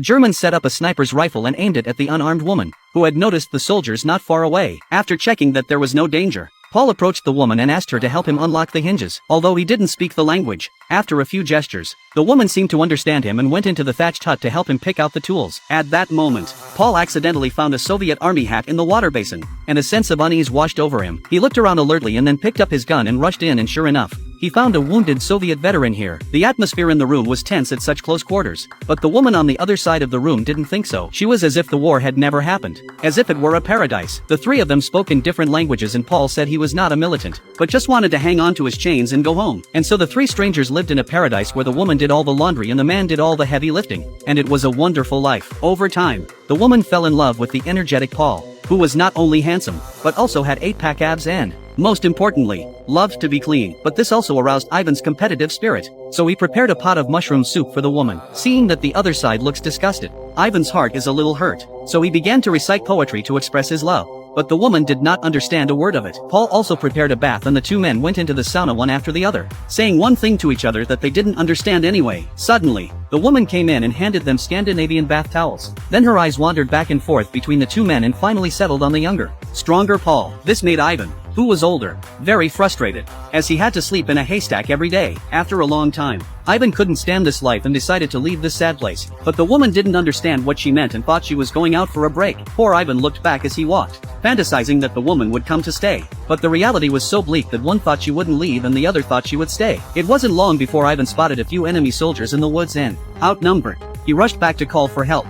German set up a sniper's rifle and aimed it at the unarmed woman, who had noticed the soldiers not far away. After checking that there was no danger, Paul approached the woman and asked her to help him unlock the hinges. Although he didn't speak the language, after a few gestures, the woman seemed to understand him and went into the thatched hut to help him pick out the tools. At that moment, Paul accidentally found a Soviet army hat in the water basin, and a sense of unease washed over him. He looked around alertly and then picked up his gun and rushed in, and sure enough, he found a wounded Soviet veteran here. The atmosphere in the room was tense at such close quarters, but the woman on the other side of the room didn't think so. She was as if the war had never happened, as if it were a paradise. The three of them spoke in different languages, and Paul said he was not a militant, but just wanted to hang on to his chains and go home. And so the three strangers lived in a paradise where the woman did all the laundry and the man did all the heavy lifting, and it was a wonderful life. Over time, the woman fell in love with the energetic Paul, who was not only handsome, but also had 8-pack abs and, most importantly, loved to be clean. But this also aroused Ivan's competitive spirit, so he prepared a pot of mushroom soup for the woman. Seeing that the other side looks disgusted, Ivan's heart is a little hurt, so he began to recite poetry to express his love. But the woman did not understand a word of it. Paul also prepared a bath, and the two men went into the sauna one after the other, saying one thing to each other that they didn't understand anyway. Suddenly, the woman came in and handed them Scandinavian bath towels. Then her eyes wandered back and forth between the two men and finally settled on the younger, stronger Paul. This made Ivan, who was older, very frustrated, as he had to sleep in a haystack every day. After a long time, Ivan couldn't stand this life and decided to leave this sad place. But the woman didn't understand what she meant and thought she was going out for a break. Poor Ivan looked back as he walked, fantasizing that the woman would come to stay. But the reality was so bleak that one thought she wouldn't leave and the other thought she would stay. It wasn't long before Ivan spotted a few enemy soldiers in the woods and, outnumbered, he rushed back to call for help.